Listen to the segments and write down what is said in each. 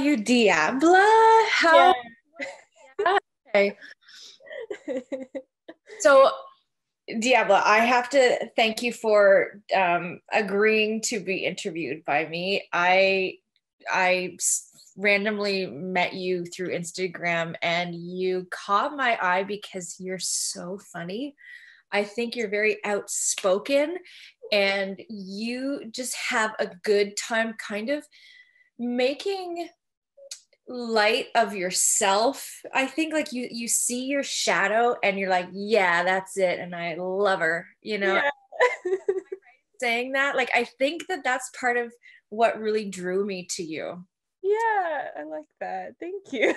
you Diabla? Yeah. How? Yeah. Okay. So, Diabla, I have to thank you for agreeing to be interviewed by me. Randomly met you through Instagram, and you caught my eye because you're so funny. I think you're very outspoken, and you just have a good time kind of making light of yourself. I think like you see your shadow and you're like, yeah, that's it, and I love her, Yeah. saying that. Like, I think that that's part of what really drew me to you. Yeah, I like that. Thank you.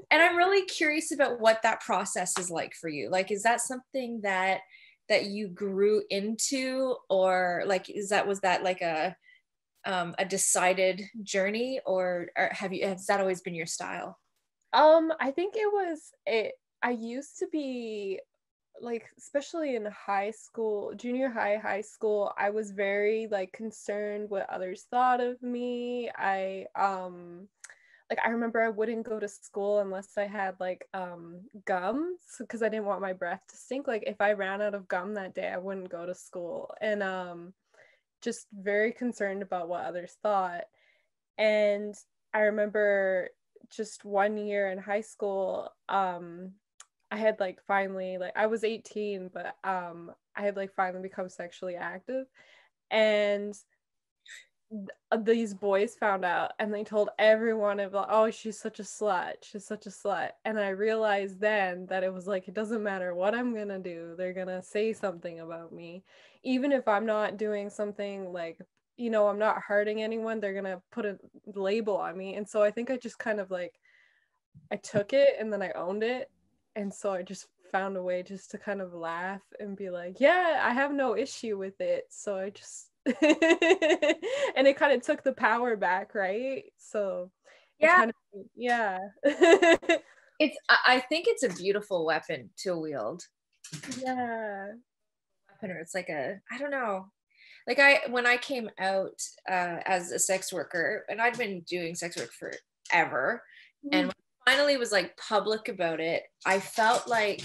And I'm really curious about what that process is like for you. Like, is that something that you grew into, or like was that like a decided journey, or has that always been your style? I think I used to be like, especially in high school, junior high, high school, I was very like concerned what others thought of me. I remember I wouldn't go to school unless I had like gum, because I didn't want my breath to stink. Like if I ran out of gum that day, I wouldn't go to school. And just very concerned about what others thought. And I remember just one year in high school, I had like finally, like I was 18, but I had like finally become sexually active. And these boys found out and they told everyone of like, oh, she's such a slut, she's such a slut. And I realized then that it was like, it doesn't matter what I'm gonna do, they're gonna say something about me. Even if I'm not doing something like, I'm not hurting anyone, they're gonna put a label on me. And so I think I just kind of like, I took it and then I owned it. And so I just found a way just to kind of laugh and be like, yeah, I have no issue with it. So I just and it kind of took the power back, right? So it Yeah, kind of, yeah. I think it's a beautiful weapon to wield. Yeah. Weapon, or it's like I don't know. Like, when I came out as a sex worker, and I'd been doing sex work forever, and when I finally was like public about it, I felt like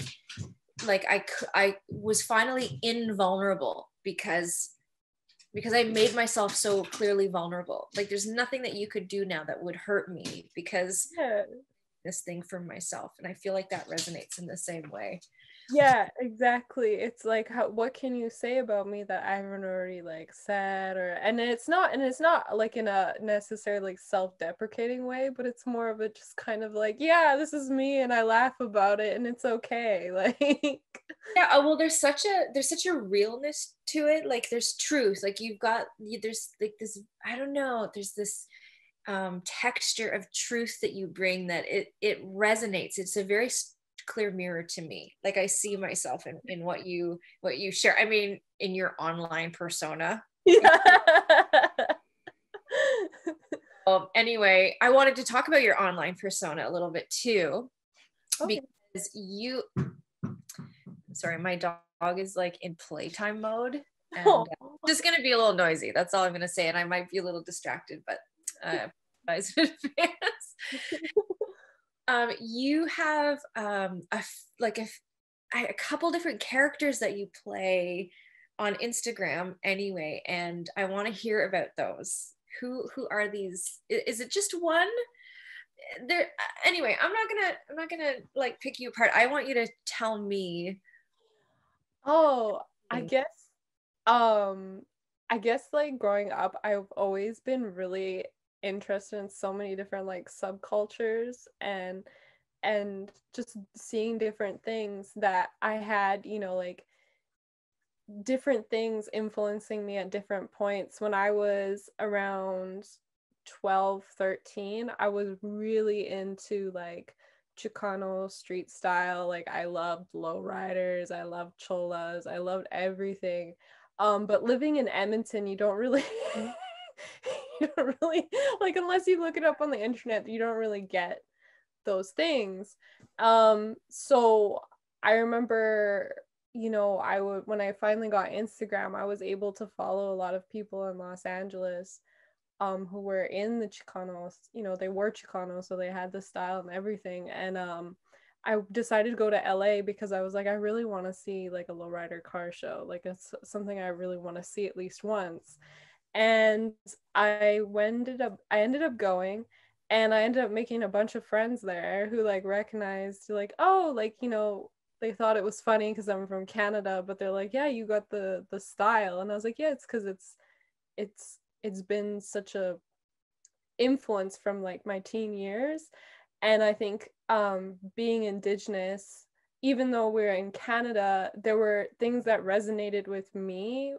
I was finally invulnerable because I made myself so clearly vulnerable. Like, there's nothing that you could do now that would hurt me because Yeah. this thing for myself. And I feel like that resonates in the same way. Yeah, exactly. It's like, what can you say about me that I haven't already like said? Or and it's not like in a necessarily like self-deprecating way, but it's more of a just kind of like, yeah, this is me and I laugh about it and it's okay. Like, Yeah, well, there's such a realness to it. Like, there's truth. Like, there's like this, I don't know, there's this texture of truth that you bring, that it resonates. It's a very clear mirror to me. Like, I see myself in what you share. I mean, in your online persona. yeah. Anyway, I wanted to talk about your online persona a little bit too, Okay. because sorry, my dog is like in playtime mode, and Oh. just gonna be a little noisy. That's all I'm gonna say, and I might be a little distracted, but apologize in advance. You have a couple different characters that you play on Instagram anyway, and I want to hear about those. Who are these? Is it just one? There Anyway, I'm not gonna like pick you apart. I want you to tell me. Oh, um I guess like growing up, I've always been really interested in so many different like subcultures and just seeing different things that I had, like different things influencing me at different points. When I was around 12, 13, I was really into like Chicano street style. Like I loved lowriders, I loved cholas, I loved everything. But living in Edmonton, you don't really you don't really like, unless you look it up on the internet, you don't really get those things. So I remember, I would, when I finally got Instagram, I was able to follow a lot of people in Los Angeles. who were in the Chicanos, you know, they were Chicanos, so they had the style and everything. And I decided to go to LA because I was like, I really want to see like a lowrider car show. Like it's something I really want to see at least once. And I ended up going, and I ended up making a bunch of friends there who like recognized like, oh, like, you know, they thought it was funny because I'm from Canada, but they're like, yeah, you got the style. And I was like, yeah, it's because it's been such a influence from like my teen years. And I think being Indigenous, even though we're in Canada, there were things that resonated with me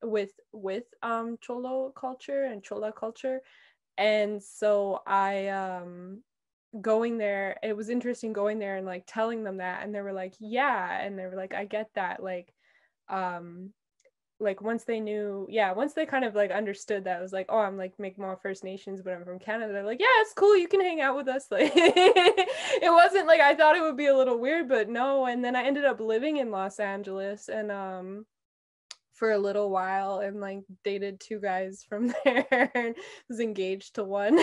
with Cholo culture and Chola culture. And so I going there, it was interesting going there and like telling them that, and they were like, yeah, and they were like, I get that, um like once they knew, yeah, once they kind of like understood that, it was like, oh, I'm like Mi'kmaq First Nations, but I'm from Canada. They're like, yeah, it's cool, you can hang out with us. Like it wasn't like I thought it would be a little weird, but no. And then I ended up living in Los Angeles, and for a little while, and like dated two guys from there and was engaged to one.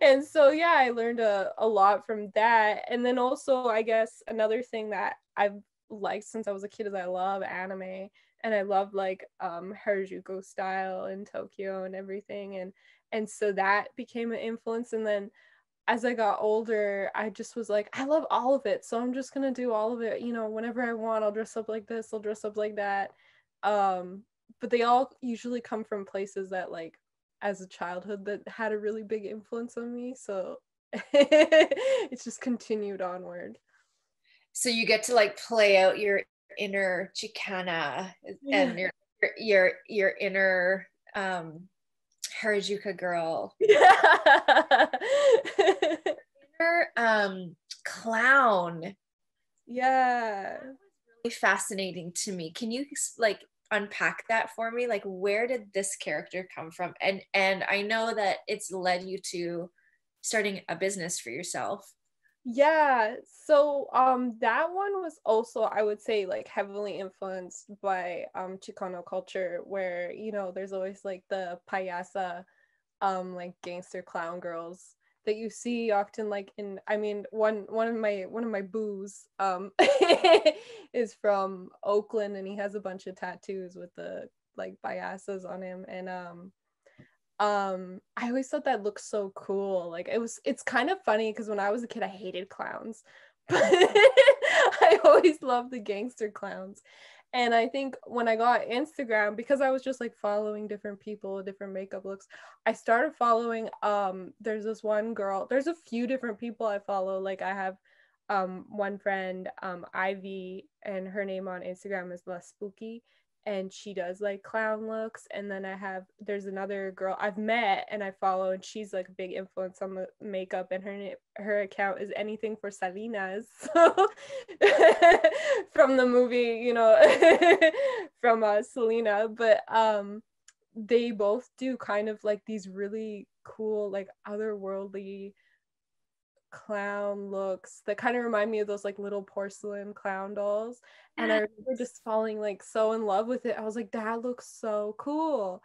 And so yeah, I learned a lot from that. And then also, I guess another thing that I've liked since I was a kid is I love anime, and I love like Harajuku style in Tokyo and everything. And so that became an influence. And then as I got older, I just was like, I love all of it, so I'm just gonna do all of it. You know, whenever I want, I'll dress up like this, I'll dress up like that. um but they all usually come from places that like as a childhood that had a really big influence on me, so it's just continued onward. So you get to like play out your inner Chicana Yeah. and your inner Harajuka girl. Yeah. Inner clown. Yeah. Really fascinating to me. Can you like unpack that for me? Like where did this character come from? And I know that it's led you to starting a business for yourself. Yeah, so that one was also, I would say, like heavily influenced by Chicano culture, where you know there's always like the payasa like gangster clown girls that you see often like in, I mean, one of my boos is from Oakland, and he has a bunch of tattoos with the like payasas on him. And I always thought that looked so cool. Like it's kind of funny because when I was a kid I hated clowns, but I always loved the gangster clowns. And I think when I got Instagram, because I was just like following different people, different makeup looks, I started following there's this one girl, there's a few different people I follow. Like I have one friend, Ivy, and her name on Instagram is La Spooky, and she does like clown looks. And then there's another girl I've met and I follow, and she's like a big influence on the makeup, and her account is anything for Salinas. So from the movie, you know, from Selena. But they both do kind of like these really cool like otherworldly clown looks that kind of remind me of those like little porcelain clown dolls. And I remember just falling like so in love with it. I was like, that looks so cool.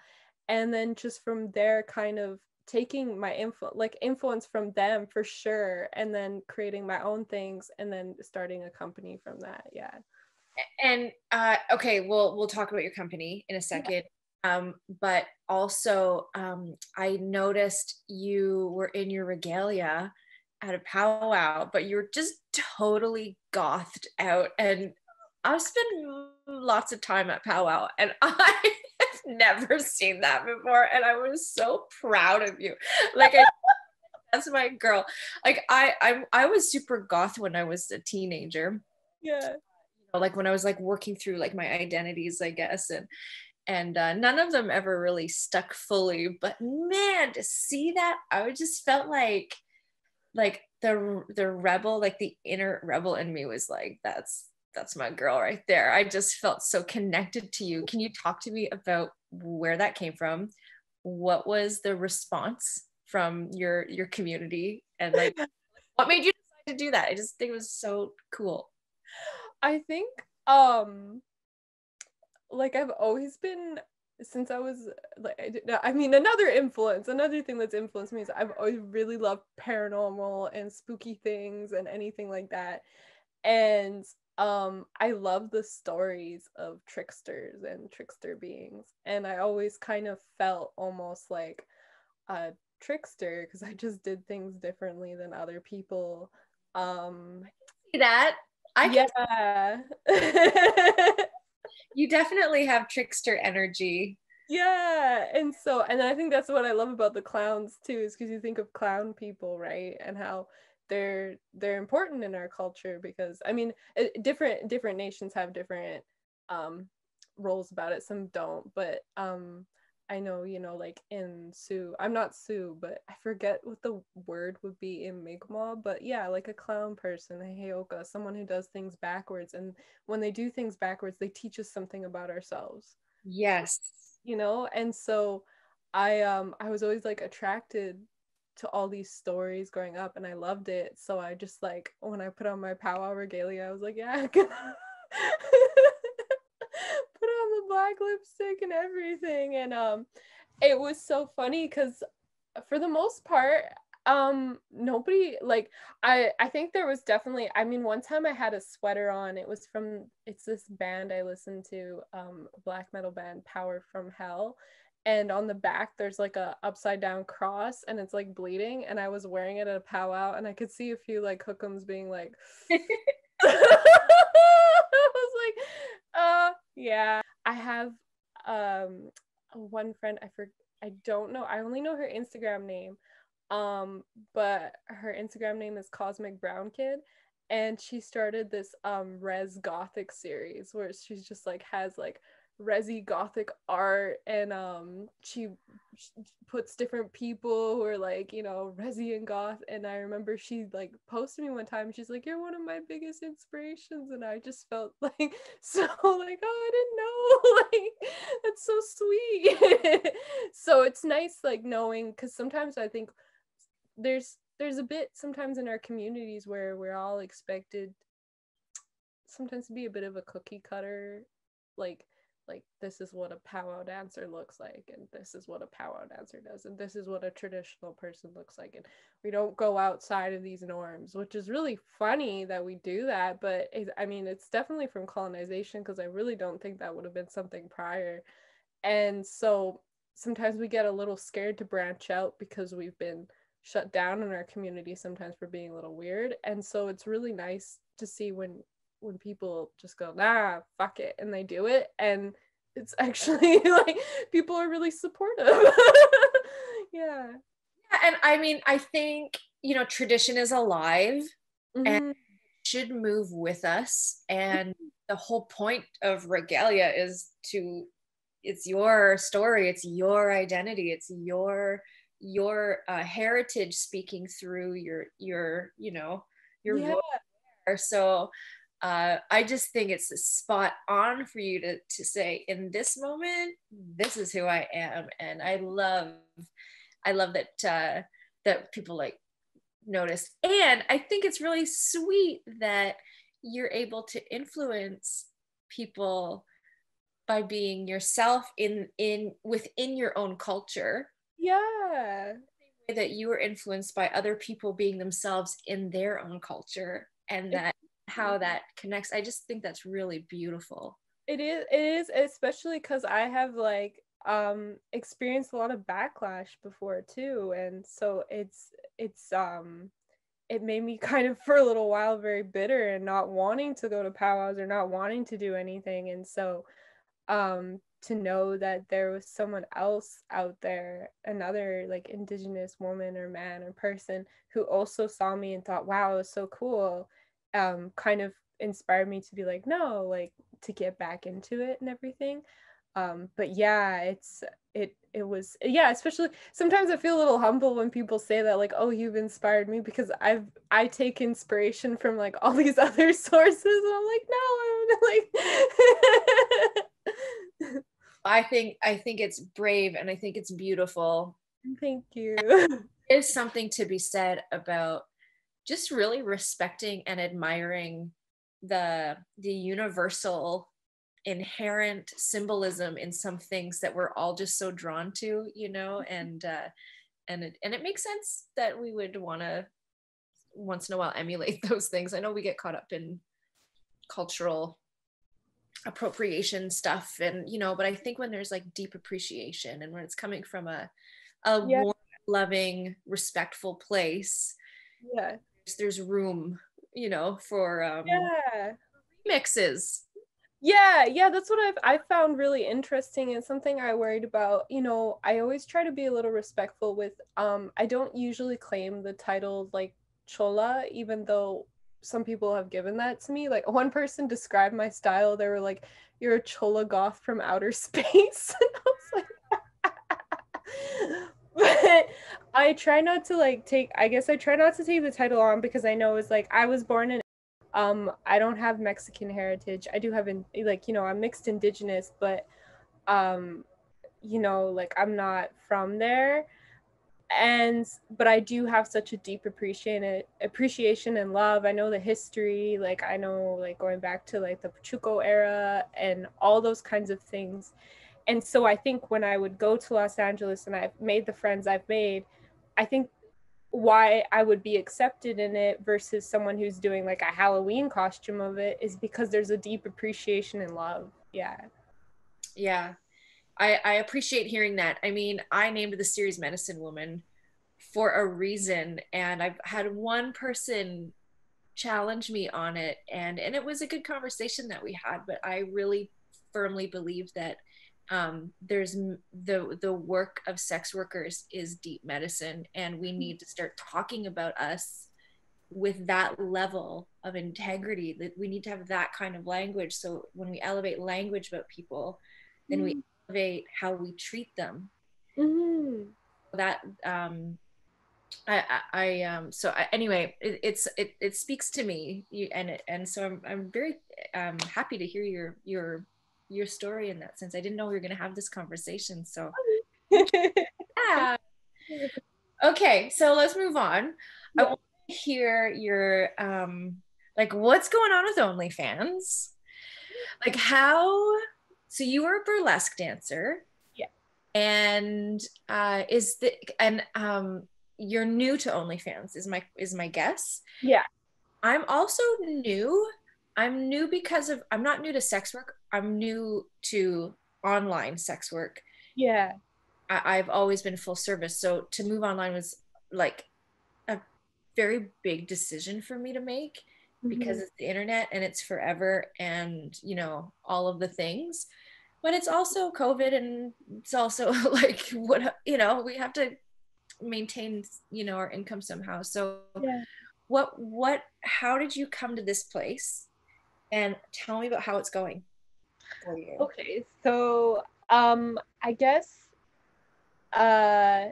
And then just from there, kind of taking my influence from them for sure, and then creating my own things, and then starting a company from that. Yeah. And okay, we'll talk about your company in a second. But also I noticed you were in your regalia at a powwow, but you were just totally gothed out. And I've spent lots of time at powwow, and I have never seen that before. And I was so proud of you. Like that's my girl. Like I was super goth when I was a teenager. Yeah. Like when I was like working through like my identities, I guess, and none of them ever really stuck fully. But man, to see that, I just felt like the rebel, like the inner rebel in me was like, that's my girl right there. I just felt so connected to you. Can you talk to me about where that came from? What was the response from your community, and like what made you decide to do that? I just think it was so cool. I think like I've always been since I was like, I mean, another thing that's influenced me is I've always really loved paranormal and spooky things and anything like that. And I love the stories of tricksters and trickster beings. And I always kind of felt almost like a trickster because I just did things differently than other people. See that? Yeah. You definitely have trickster energy. Yeah, and I think that's what I love about the clowns too, is because you think of clown people, right, and how they're important in our culture because I mean, different nations have different um roles about it. Some don't, but I know, like in Sioux, I'm not Sioux, but I forget what the word would be in Mi'kmaq, but yeah, like a clown person, a heyoka, someone who does things backwards, and when they do things backwards, they teach us something about ourselves. Yes. And so I was always like attracted to all these stories growing up, and I loved it. So I just like, when I put on my powwow regalia, I was like, yeah, I'm gonna put on the black lipstick and everything. And it was so funny because for the most part, nobody, like, I think there was definitely, I mean, one time I had a sweater on. It's this band I listened to, black metal band, Power from Hell, and on the back there's like a upside down cross and it's like bleeding, and I was wearing it at a powwow, and I could see a few like hookums being like I was like, yeah. I have one friend, I don't know, I only know her Instagram name, but her Instagram name is Cosmic Brown Kid, and she started this res gothic series where she's just like has like resi gothic art, and she puts different people who are like, resi and goth. And I remember she like posted me one time, she's like, you're one of my biggest inspirations, and I just felt like so like, oh, I didn't know, like, that's so sweet. So it's nice like knowing, because sometimes I think there's a bit sometimes in our communities where we're all expected sometimes to be a bit of a cookie cutter, like this is what a powwow dancer looks like, and this is what a powwow dancer does, and this is what a traditional person looks like, and we don't go outside of these norms, which is really funny that we do that. But I mean, it's definitely from colonization, because I really don't think that would have been something prior. And so sometimes we get a little scared to branch out because we've been shut down in our community sometimes for being a little weird. And so it's really nice to see when people just go, nah, fuck it, and they do it, and it's actually like people are really supportive. Yeah. Yeah, and I mean, I think, tradition is alive and Mm-hmm. should move with us. And the whole point of regalia is it's your story, it's your identity, it's your heritage speaking through your Yeah. voice. So I just think it's spot on for you to say, in this moment, this is who I am. And I love that people like notice. And I think it's really sweet that you're able to influence people by being yourself in within your own culture, Yeah. that you were influenced by other people being themselves in their own culture, and that how that connects. I just think that's really beautiful. It is, especially because I have like experienced a lot of backlash before too, and so it's it made me kind of for a little while very bitter and not wanting to go to powwows or not wanting to do anything. And so to know that there was someone else out there, another like Indigenous woman or man or person, who also saw me and thought, wow, it was so cool, kind of inspired me to be like, no, like, to get back into it and everything. But yeah, it was, yeah, especially sometimes I feel a little humble when people say that, like, oh, you've inspired me, because I take inspiration from like all these other sources, and I'm like, no, I'm like I think it's brave, and I think it's beautiful. thank you. There's something to be said about just really respecting and admiring the universal inherent symbolism in some things that we're all just so drawn to, you know, and it makes sense that we would want to once in a while emulate those things. I know we get caught up in cultural appropriation stuff, and you know, but I think when there's like deep appreciation and when it's coming from a Yeah. warm, loving, respectful place, Yeah. there's room, you know, for Yeah. remixes. Yeah, that's what I've found really interesting, and something I worried about. You know, I always try to be a little respectful with I don't usually claim the title like chola, even though some people have given that to me. Like one person described my style, they were like, "You're a chola goth from outer space." And I was like, but I try not to like take, I guess I try not to take the title on, because I know it's like I was born in I don't have Mexican heritage. I do have like, you know, I'm mixed indigenous, but um you know, like I'm not from there. And but I do have such a deep appreciation and love. I know the history, like I know like going back to like the Pachuco era and all those kinds of things. And so I think when I would go to Los Angeles and I've made the friends I've made, I think why I would be accepted in it versus someone who's doing like a Halloween costume of it is because there's a deep appreciation and love. Yeah. Yeah, I appreciate hearing that. I mean, I named the series Medicine Woman for a reason, and I've had one person challenge me on it, and it was a good conversation that we had, but I really firmly believe that there's the work of sex workers is deep medicine, and we need to start talking about us with that level of integrity, that we need to have that kind of language. So when we elevate language about people, then we elevate how we treat them. Mm-hmm. That so anyway, it speaks to me, and so I'm very happy to hear your story in that sense. I didn't know we were going to have this conversation, so yeah. Okay, so let's move on. I Yeah. want to hear your like what's going on with OnlyFans, like how, so you were a burlesque dancer, Yeah. and is the and you're new to OnlyFans is my guess. Yeah. I'm also new. I'm new because of, I'm not new to sex work. I'm new to online sex work. Yeah. I've always been full service. So to move online was like a very big decision for me to make because Mm-hmm. it's the internet and it's forever and, you know, all of the things. But it's also COVID, and it's also like what, you know, we have to maintain, you know, our income somehow. So Yeah. how did you come to this place, and tell me about how it's going for you? Okay. So I guess uh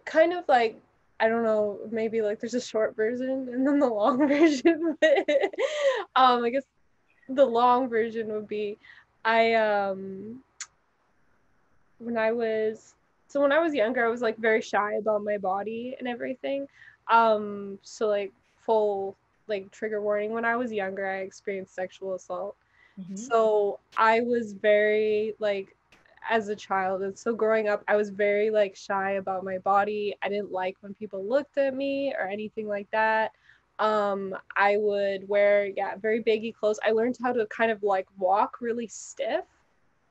kind of like, I don't know, maybe like there's a short version and then the long version. I guess the long version would be I when I was when I was younger, I was like very shy about my body and everything. So like full like trigger warning. When I was younger, I experienced sexual assault. Mm-hmm. So I was very like, as a child, and so growing up, I was very like shy about my body. I didn't like when people looked at me or anything like that. I would wear, yeah, very baggy clothes. I learned how to kind of like walk really stiff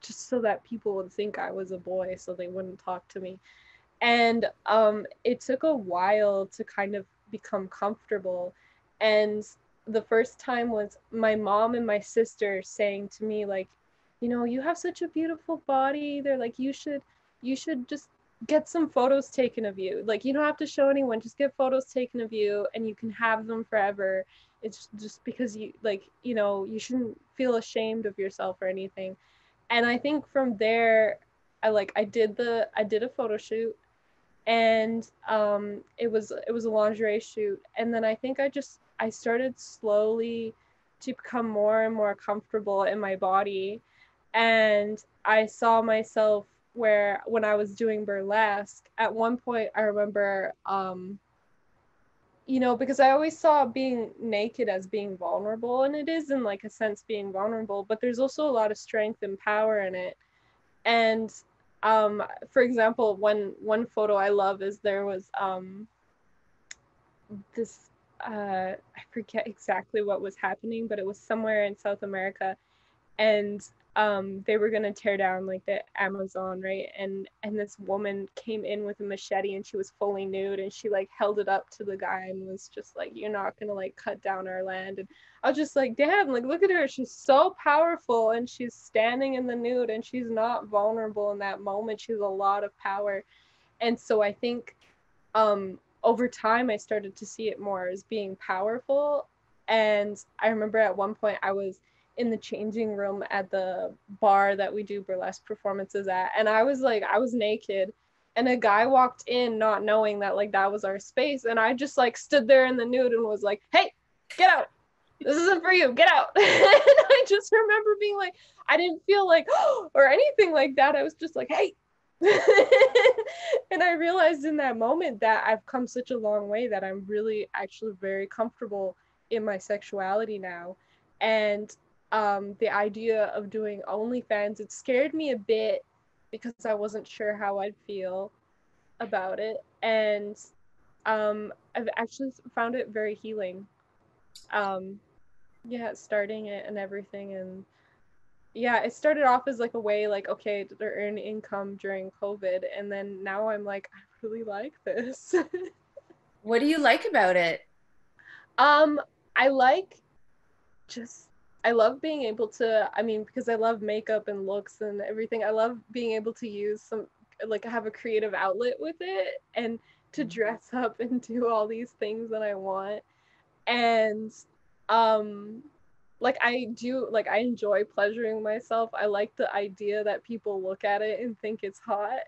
just so that people would think I was a boy so they wouldn't talk to me. And it took a while to kind of become comfortable. And the first time was my mom and my sister saying to me like, you know, you have such a beautiful body. They're like, you should just get some photos taken of you. Like, you don't have to show anyone, just get photos taken of you and you can have them forever. It's just because you like, you know, you shouldn't feel ashamed of yourself or anything. And I think from there, I did a photo shoot, and it was a lingerie shoot. And then I think I started slowly to become more and more comfortable in my body. And I saw myself where when I was doing burlesque, at one point I remember you know, because I always saw being naked as being vulnerable, and it is in like a sense being vulnerable, but there's also a lot of strength and power in it. And for example, one photo I love is there was this I forget exactly what was happening, but it was somewhere in South America, and they were gonna tear down like the Amazon, right? And this woman came in with a machete, and she was fully nude, and she like held it up to the guy and was just like, "You're not gonna like cut down our land." And I was just like, "Damn, like look at her, she's so powerful, and she's standing in the nude, and she's not vulnerable in that moment. She has a lot of power." And so I think over time I started to see it more as being powerful. And I remember at one point I was in the changing room at the bar that we do burlesque performances at, and I was like, I was naked, and a guy walked in not knowing that like that was our space, and I just like stood there in the nude and was like, "Hey, get out, this isn't for you, get out." And I just remember being like, I didn't feel like or anything like that, I was just like, "Hey." And I realized in that moment that I've come such a long way, that I'm really actually very comfortable in my sexuality now. And the idea of doing OnlyFans, it scared me a bit because I wasn't sure how I'd feel about it. And I've actually found it very healing. Um, yeah, starting it and everything. And yeah, it started off as like a way like, okay, to earn income during COVID, and then now I'm like, I really like this. What do you like about it? um I like just I love being able to, I mean, because I love makeup and looks and everything, I love being able to use some, like, have a creative outlet with it, and to dress up and do all these things that I want. And um like I do, like I enjoy pleasuring myself. I like the idea that people look at it and think it's hot.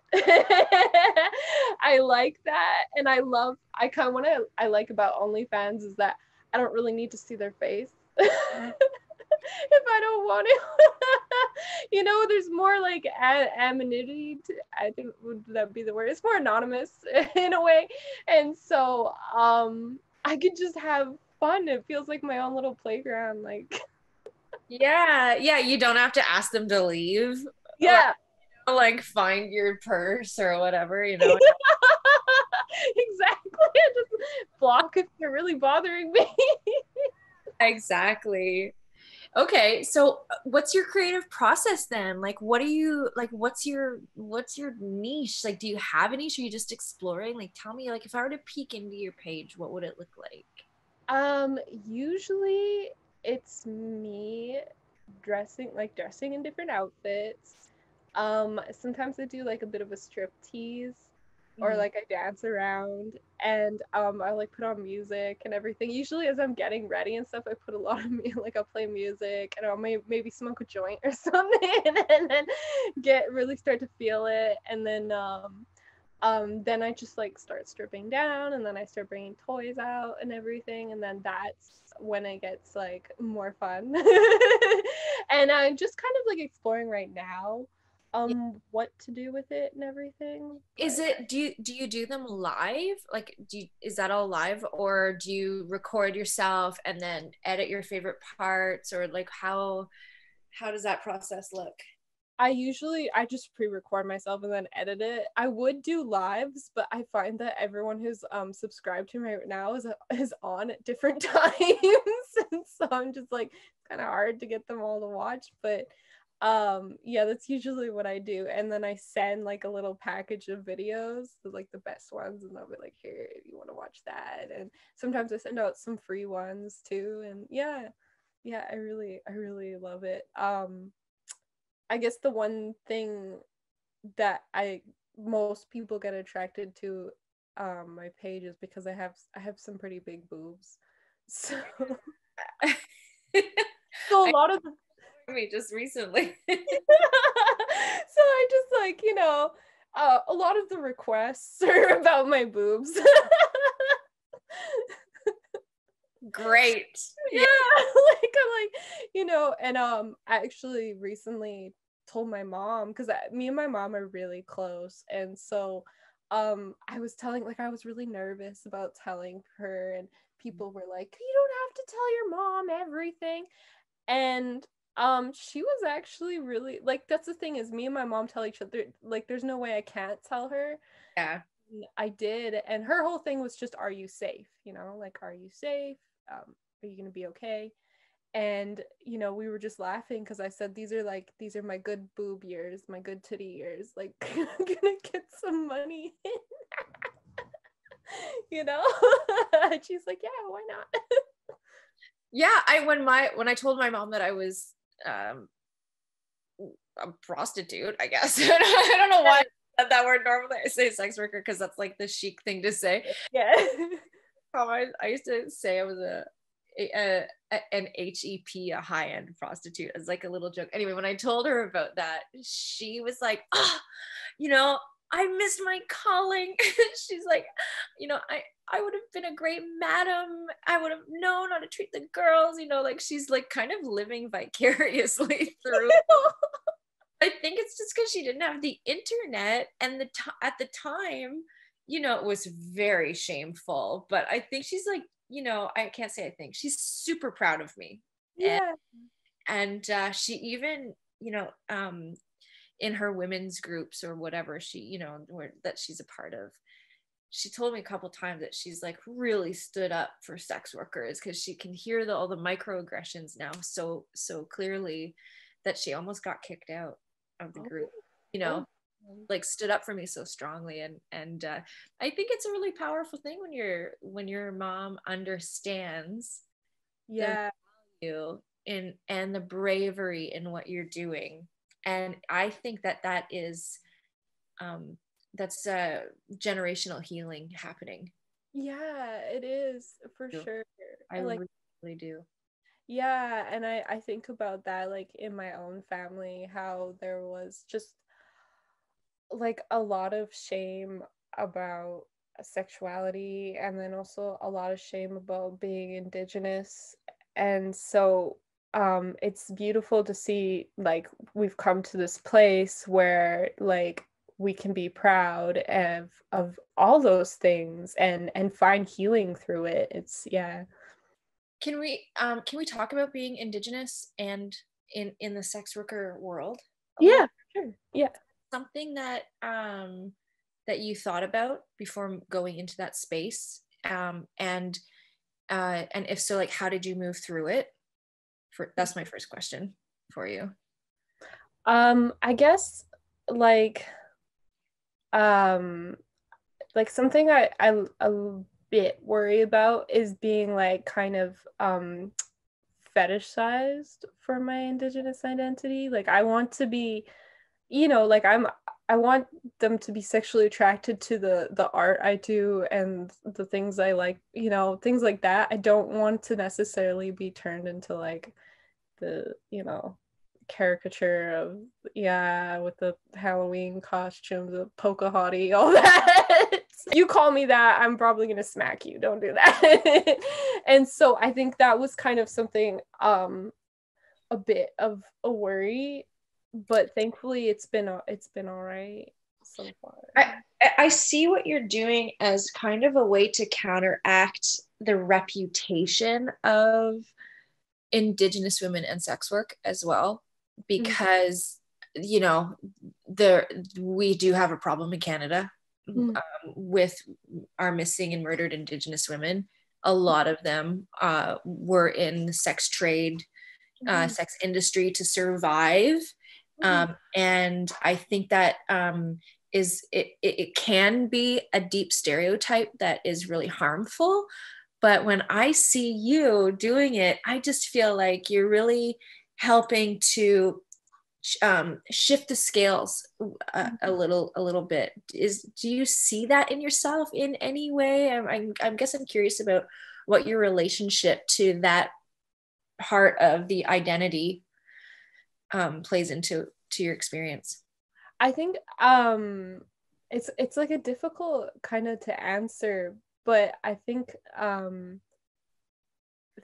I like that. And I love, I kind of, what I like about OnlyFans is that I don't really need to see their face. If I don't want it. You know, there's more like anonymity to, I think would that be the word, it's more anonymous in a way. And so I could just have fun. It feels like my own little playground, like. Yeah, yeah, you don't have to ask them to leave. Like, Yeah. like find your purse or whatever, you know. Exactly. I just block if they're really bothering me. Exactly. Okay, so what's your creative process then? Like what do you like what's your niche? Like do you have a niche or are you just exploring? Like tell me like if I were to peek into your page, what would it look like? Usually it's me dressing in different outfits. Sometimes I do like a bit of a strip tease, or Mhm. like I dance around, and I like put on music and everything. Usually as I'm getting ready and stuff, I put a lot of music, like I'll play music, and I'll maybe smoke a joint or something, and then get really start to feel it. And then I just like start stripping down, and then I start bringing toys out and everything, and then that's when it gets like more fun. And I'm just kind of like exploring right now what to do with it and everything. Is But it do you do them live? Like is that all live or do you record yourself and then edit your favorite parts or like how does that process look? I just pre-record myself and then edit it. I would do lives, but I find that everyone who's subscribed to me right now is on at different times. And so I'm just like, it's kind of hard to get them all to watch. But yeah, that's usually what I do. And then I send like a little package of videos, like the best ones, and I'll be like, here, if you want to watch that. And sometimes I send out some free ones too. And yeah, I really love it. I guess the one thing that I most people get attracted to my page is because I have some pretty big boobs. So so a I lot of the, me just recently. so I just like, a lot of the requests are about my boobs. Great. Yeah. Yeah. Like I'm like, and I actually recently told my mom, because me and my mom are really close, and so I was telling, like, I was really nervous about telling her, and people were like, you don't have to tell your mom everything. And she was actually really, like, that's the thing, is me and my mom tell each other, like, there's no way I can't tell her. Yeah. And I did, and her whole thing was just, are you safe, you know, like, are you safe, are you gonna be okay? And you know, we were just laughing because I said, these are my good boob years, my good titty years, like, I'm gonna get some money in. You know. And she's like, yeah, why not? Yeah, when I told my mom that I was a prostitute, I guess. I don't know why I said that word. Normally I say sex worker because that's like the chic thing to say. Yeah. I used to say I was an HEP, a high-end prostitute, as like a little joke. Anyway, when I told her about that, she was like, oh, you know, I missed my calling. She's like, you know, I would have been a great madam. I would have known how to treat the girls, you know, like she's like kind of living vicariously through. I think it's just because she didn't have the internet, and at the time, you know, it was very shameful. But I think she's like, you know, I can't say I think she's super proud of me. Yeah. And she even, you know, in her women's groups or whatever she, you know, that she's a part of, she told me a couple times that she's like really stood up for sex workers because she can hear all the microaggressions now so clearly, that she almost got kicked out of the group, you know. Like stood up for me so strongly. And I think it's a really powerful thing when your mom understands Yeah. the value in and the bravery in what you're doing. And I think that is that's generational healing happening. Yeah, it is for sure. I Like, really do. yeah, and I think about that, like, in my own family, how there was just like a lot of shame about sexuality, and then also a lot of shame about being Indigenous. And so it's beautiful to see, like, we've come to this place where, like, we can be proud of all those things and find healing through it. It's, yeah. Can we talk about being Indigenous and in the sex worker world a little? Yeah, sure. Yeah. Something that that you thought about before going into that space, and if so, like, how did you move through it? That's my first question for you. I guess, like, um something I a bit worry about is being, like, kind of fetishized for my Indigenous identity. Like, I want to be, you know, like, I want them to be sexually attracted to the art I do and the things I like, you know, things like that. I don't want to necessarily be turned into, like, the, you know, caricature of, yeah, with the Halloween costumes, the Pocahontas, all that. You call me that, I'm probably gonna smack you. Don't do that. And so I think that was kind of something, a bit of a worry, but thankfully it's been all right so far. I see what you're doing as kind of a way to counteract the reputation of Indigenous women and sex work as well, because you know, we do have a problem in Canada with our missing and murdered Indigenous women. A lot of them were in the sex trade, sex industry to survive. And I think that it can be a deep stereotype that is really harmful. But when I see you doing it, I just feel like you're really helping to shift the scales a little bit. Do you see that in yourself in any way? I guess I'm curious about what your relationship to that part of the identity plays into your experience. I think it's like a difficult kind of to answer, but I think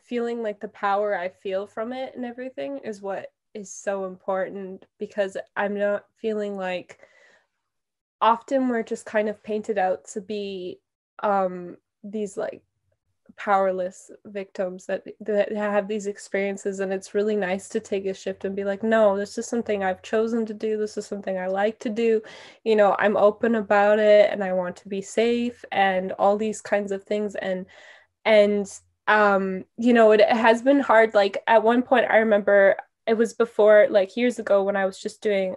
feeling like the power I feel from it and everything is what is so important, because I'm not feeling like often we're just kind of painted out to be these like powerless victims that have these experiences, and it's really nice to take a shift and be like, no, this is something I've chosen to do, this is something I like to do, you know, I'm open about it, and I want to be safe, and all these kinds of things. And you know, it has been hard. Like at one point I remember, it was before, like years ago, when I was just doing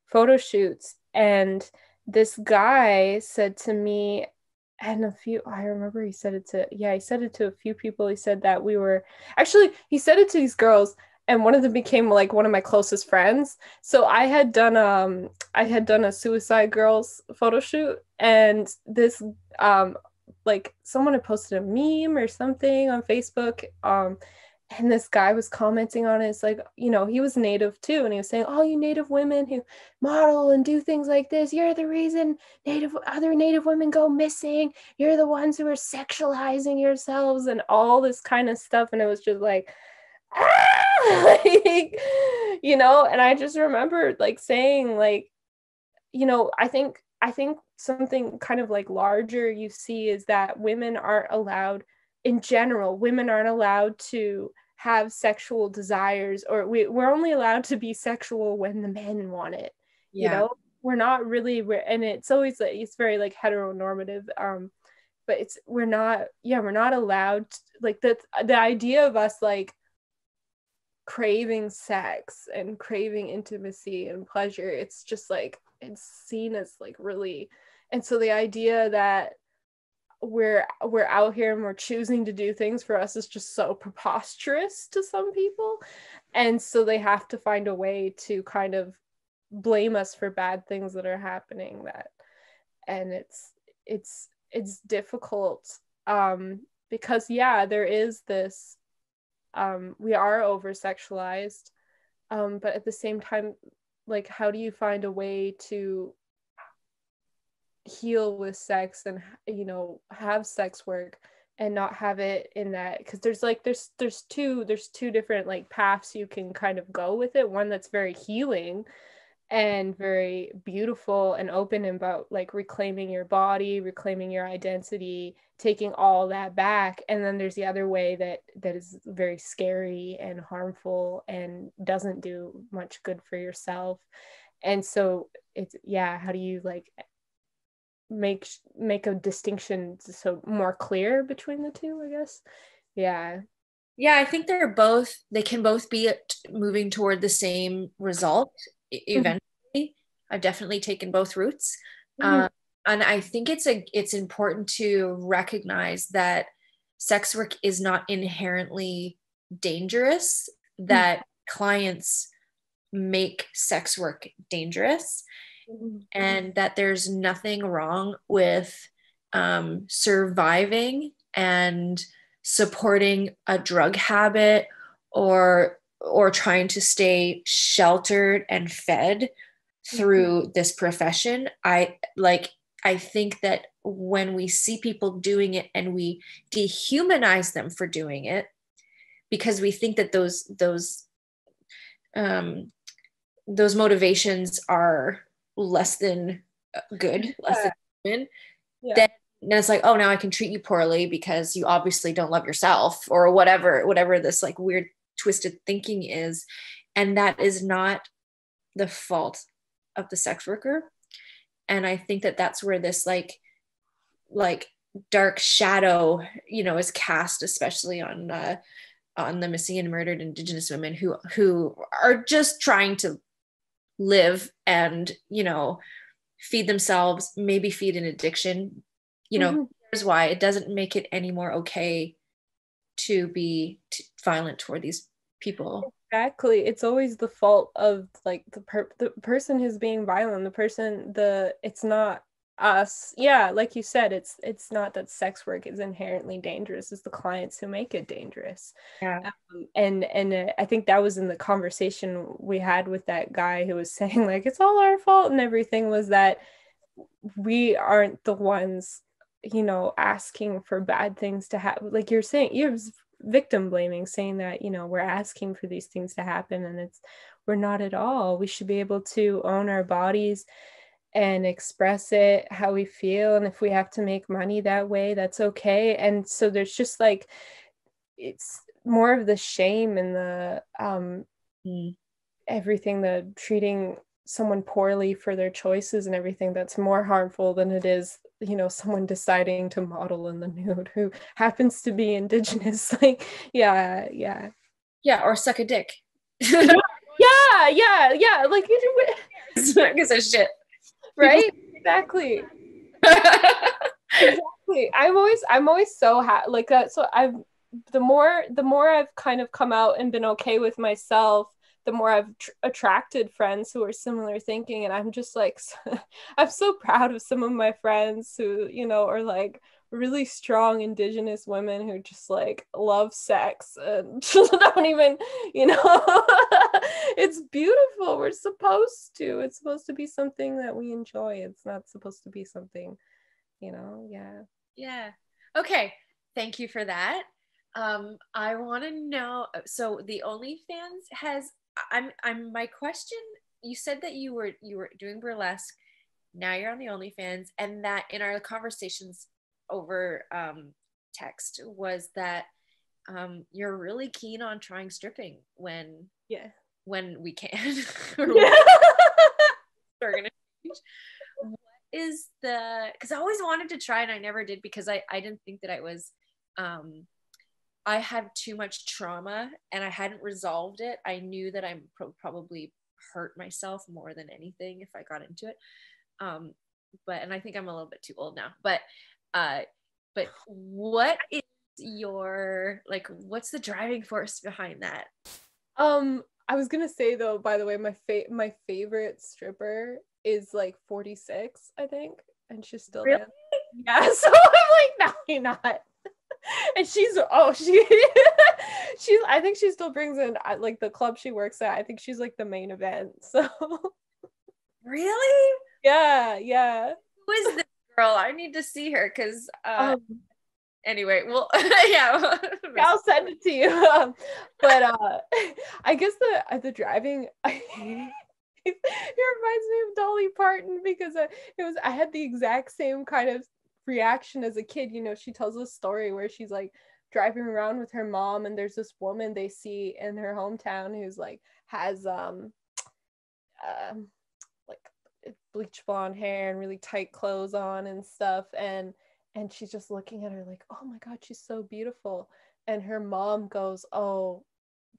photo shoots, and this guy said to me, and I remember he said it to, yeah, he said it to a few people. He said that he said it to these girls, and one of them became like one of my closest friends. So I had done a Suicide Girls photo shoot, and this like someone had posted a meme or something on Facebook, and this guy was commenting on it. It's like, you know, he was Native too, and he was saying, "Oh, you Native women who model and do things like this, you're the reason other Native women go missing. You're the ones who are sexualizing yourselves," and all this kind of stuff. And it was just like, ah! Like, you know. And I just remember like saying, like, you know, I think something kind of like larger you see is that women aren't allowed, in general, women aren't allowed to have sexual desires, or we're only allowed to be sexual when the men want it. You know, we're not really, and it's always like, it's very like heteronormative, but we're not allowed to, like the idea of us like craving sex and craving intimacy and pleasure, it's just like, it's seen as like really. And so the idea that we're out here and we're choosing to do things for us is just so preposterous to some people, and so they have to find a way to kind of blame us for bad things that are happening. And it's difficult, because yeah, there is this, we are over sexualized, but at the same time, like, how do you find a way to heal with sex and, you know, have sex work and not have it in that, because there's two different like paths you can kind of go with it. One that's very healing and very beautiful and open about like reclaiming your body, reclaiming your identity, taking all that back. And then there's the other way that is very scary and harmful and doesn't do much good for yourself. And so it's, yeah, how do you like make a distinction so more clear between the two, I guess? Yeah. I think they can both be moving toward the same result eventually. I've definitely taken both routes. And I think it's important to recognize that sex work is not inherently dangerous, that clients make sex work dangerous, and that there's nothing wrong with surviving and supporting a drug habit, or trying to stay sheltered and fed through this profession. I think that when we see people doing it and we dehumanize them for doing it, because we think that those motivations are less than good, less than human, then it's like, oh, now I can treat you poorly because you obviously don't love yourself, or whatever this like weird twisted thinking is. And that is not the fault of the sex worker. And I think that that's where this like dark shadow, you know, is cast, especially on the missing and murdered Indigenous women who are just trying to live and, you know, feed themselves, maybe feed an addiction. You know, here's why it doesn't make it any more okay to be violent toward these people. Exactly. It's always the fault of like the person who's being violent, it's not us. Yeah, like you said, it's not that sex work is inherently dangerous, it's the clients who make it dangerous. Yeah. And I think that was in the conversation we had with that guy who was saying like it's all our fault and everything, was that we aren't the ones, you know, asking for bad things to happen. Like you're saying, you're victim blaming, saying that, you know, we're asking for these things to happen, and we're not at all. We should be able to own our bodies and express it how we feel, and if we have to make money that way, that's okay. And so there's just like, it's more of the shame and the everything, the treating someone poorly for their choices and everything, that's more harmful than it is, you know, someone deciding to model in the nude who happens to be Indigenous. Like, yeah, or suck a dick. yeah, like you do because of shit, right? Exactly. Exactly. I'm always so like that. So the more I've kind of come out and been okay with myself, the more I've attracted friends who are similar thinking. And I'm just like, I'm so proud of some of my friends who, you know, are like really strong Indigenous women who just like love sex and don't even, you know, it's beautiful. It's supposed to be something that we enjoy. It's not supposed to be something, you know. Yeah. Okay. Thank you for that. I want to know, so the OnlyFans has, I'm my question, you said that you were doing burlesque, now you're on the OnlyFans, and that in our conversations over text was that you're really keen on trying stripping when we can. Yeah. We're gonna change. What is the, because I always wanted to try and I never did because I didn't think that I was I had too much trauma and I hadn't resolved it. I knew that I probably hurt myself more than anything if I got into it. But and I think I'm a little bit too old now. But what is your, like, what's the driving force behind that? I was gonna say though, by the way, my favorite stripper is like 46, I think, and she's still Really? there. Yeah, so I'm like, no, you're not. And she's I think she still brings in like the club she works at. I think she's like the main event. So Really? yeah. Who is this girl? I need to see her because anyway, well, yeah. I'll send it to you. But I guess the driving it reminds me of Dolly Parton because I had the exact same kind of reaction as a kid. You know, she tells a story where she's like driving around with her mom, and there's this woman they see in her hometown who's like has like bleach blonde hair and really tight clothes on and stuff, and she's just looking at her like, oh my god, she's so beautiful. And her mom goes, oh,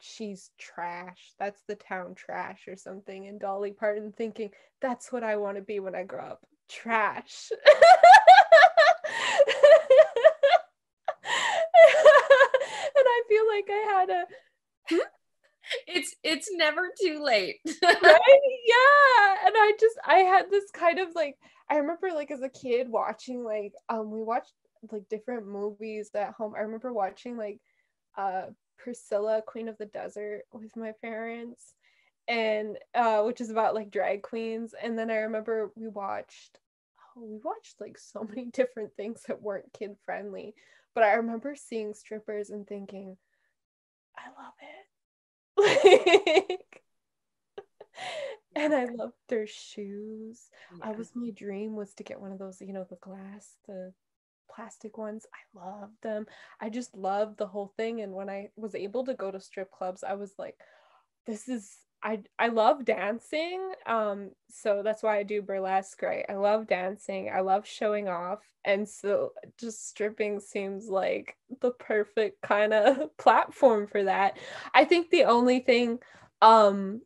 she's trash, that's the town trash or something. And Dolly Parton thinking, that's what I want to be when I grow up, trash. And I feel like I had a it's never too late. right, yeah. And I had this kind of like, I remember like as a kid watching like we watched like different movies at home. I remember watching like Priscilla, Queen of the Desert with my parents, and which is about like drag queens. And then I remember we watched like so many different things that weren't kid friendly, but I remember seeing strippers and thinking, I love it. Like, and I loved their shoes. Yeah. My dream was to get one of those, you know, the plastic ones. I loved them. I just loved the whole thing. And when I was able to go to strip clubs, I was like, this is, I love dancing. So that's why I do burlesque, right? I love dancing. I love showing off. And so just stripping seems like the perfect kind of platform for that. I think the only thing, I'm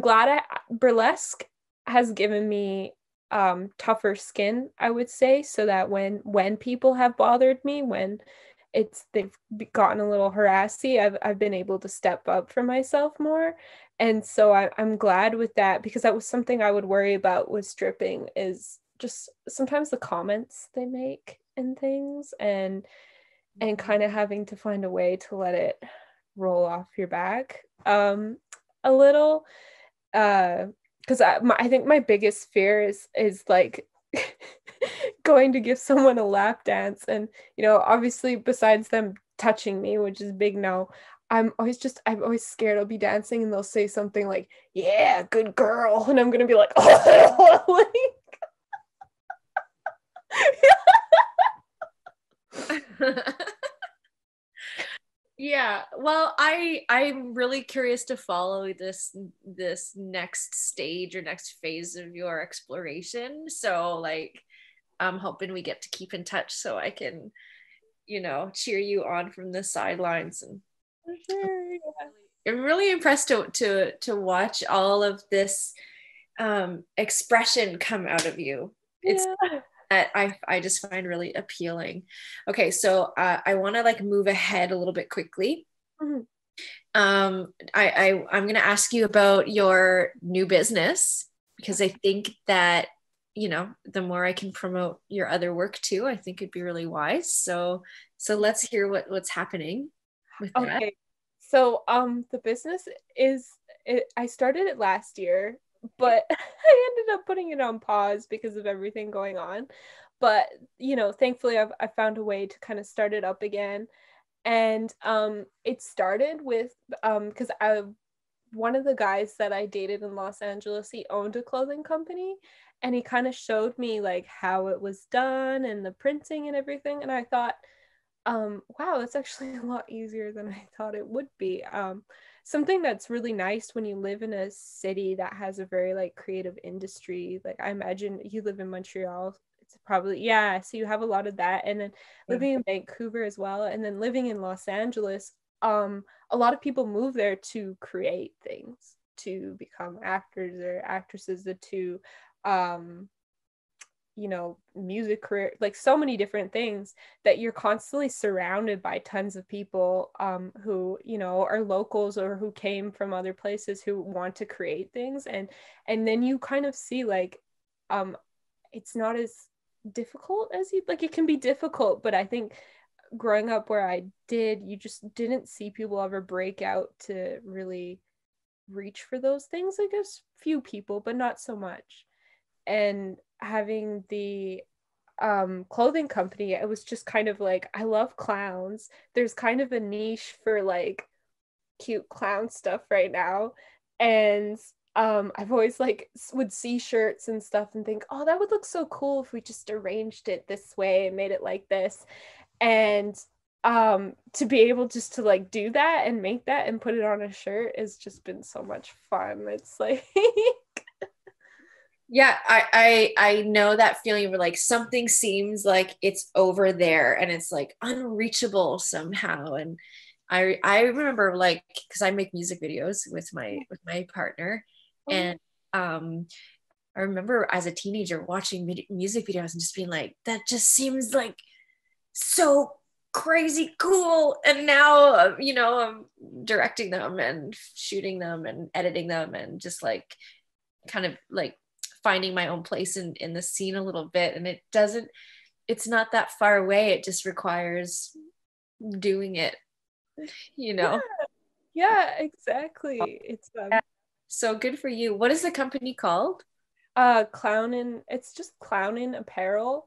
glad burlesque has given me tougher skin, I would say, so that when people have bothered me, when they've gotten a little harassy, I've been able to step up for myself more. And so I'm glad with that, because that was something I would worry about with stripping, is just sometimes the comments they make and things, and kind of having to find a way to let it roll off your back a little, because I think my biggest fear is like going to give someone a lap dance, and you know, obviously besides them touching me, which is big no, I'm always scared I'll be dancing and they'll say something like, yeah, good girl, and I'm gonna be like, oh, like, Yeah, well, I'm really curious to follow this next stage or next phase of your exploration. So like I'm hoping we get to keep in touch so I can, cheer you on from the sidelines. And For sure. Yeah. I'm really impressed to watch all of this expression come out of you. It's Yeah. that I just find really appealing. Okay, so I want to like move ahead a little bit quickly. Mhm. I'm gonna ask you about your new business because I think that the more I can promote your other work too, I think it'd be really wise. So let's hear what's happening with that. Okay. So the business I started it last year, but I ended up putting it on pause because of everything going on. But thankfully I found a way to kind of start it up again. And it started with because I one of the guys that I dated in Los Angeles, he owned a clothing company, and he kind of showed me like how it was done and the printing and everything. And I thought, wow, that's actually a lot easier than I thought it would be. Something that's really nice when you live in a city that has a very like creative industry. Like I imagine you live in Montreal. It's probably, yeah, so you have a lot of that. And then living in Vancouver as well, and then living in Los Angeles, a lot of people move there to create things, to become actors or actresses, to music career, like so many different things, that you're constantly surrounded by tons of people who are locals or who came from other places who want to create things. And then you kind of see like it's not as difficult as you like. It can be difficult, but I think growing up where I did, you just didn't see people ever break out to really reach for those things. I guess few people, but not so much. And having the clothing company, it was just kind of like, I love clowns. There's kind of a niche for like cute clown stuff right now. And I've always like would see shirts and stuff and think, oh, that would look so cool if we just arranged it this way and made it like this. And to be able just to like do that and make that and put it on a shirt has just been so much fun. It's like Yeah, I know that feeling where like something seems like it's over there and it's like unreachable somehow. And I remember like because I make music videos with my partner, and um I remember as a teenager watching music videos and just being like, that just seems like so crazy cool. And now I'm directing them and shooting them and editing them and just like kind of like finding my own place in the scene a little bit. And it's not that far away. It just requires doing it, you yeah, know. yeah, exactly. It's So good for you. What is the company called? clownin, it's just clownin apparel.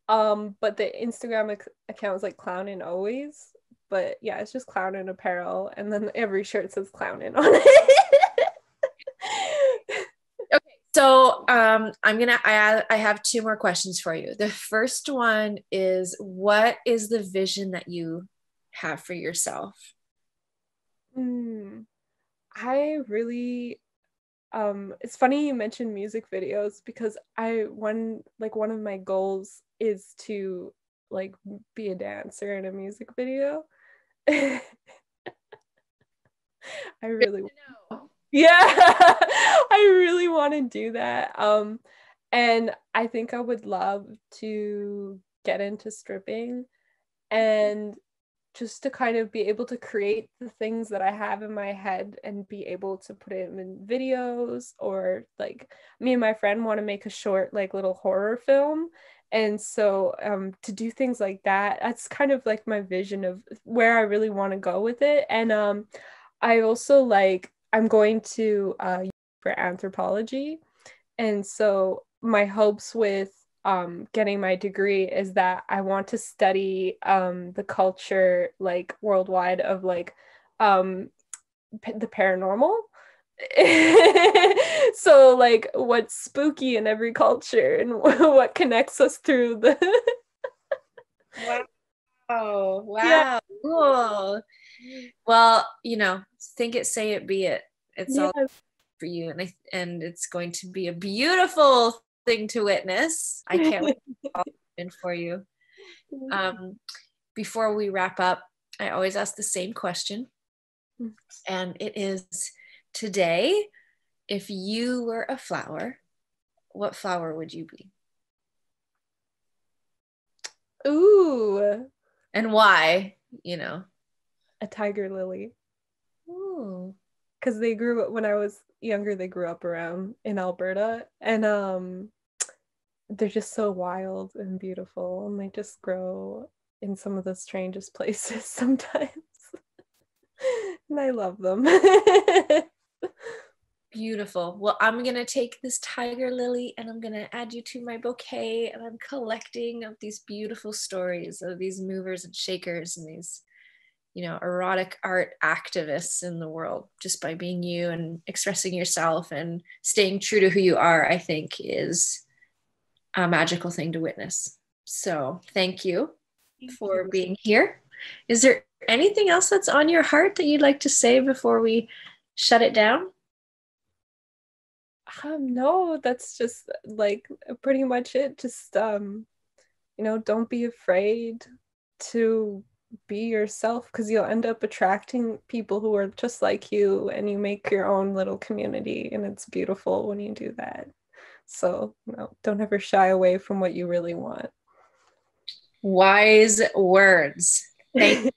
But the Instagram account is like clownin always. But yeah, it's just clownin apparel, and then every shirt says clownin on it. Okay, so I have two more questions for you. The first one is, what is the vision that you have for yourself? Hmm. I really it's funny you mentioned music videos, because one of my goals is to like be a dancer in a music video. I Good really, to know. yeah, I really want to do that. And I think I would love to get into stripping, and just to kind of be able to create the things that I have in my head and be able to put it in videos. Or like me and my friend want to make a short like little horror film. And so to do things like that, that's kind of like my vision of where I really want to go with it. And I also like, I'm going to for anthropology. And so my hopes with getting my degree is that I want to study the culture like worldwide of like the paranormal. So like what's spooky in every culture and what connects us through the Wow. yeah. Wow. Cool. Well, you know, think it, say it, be it. It's Yeah. all for you. And it's going to be a beautiful thing to witness. I can't wait to in for you. Before we wrap up, I always ask the same question. And it is, today, if you were a flower, what flower would you be? Ooh, And why, you know? a tiger lily. Ooh. Because they grew up when I was younger, they grew up around in Alberta, and they're just so wild and beautiful, and they just grow in some of the strangest places sometimes. And I love them. Beautiful. Well, I'm going to take this tiger lily and I'm going to add you to my bouquet. And I'm collecting of these beautiful stories of these movers and shakers and these, you know, erotic art activists in the world, just by being you and expressing yourself and staying true to who you are, I think is a magical thing to witness. So thank you for being here. Is there anything else that's on your heart that you'd like to say before we shut it down? No, that's just like pretty much it. Just you know, don't be afraid to be yourself, because you'll end up attracting people who are just like you, and you make your own little community, and it's beautiful when you do that. So, no, don't ever shy away from what you really want. Wise words. Thank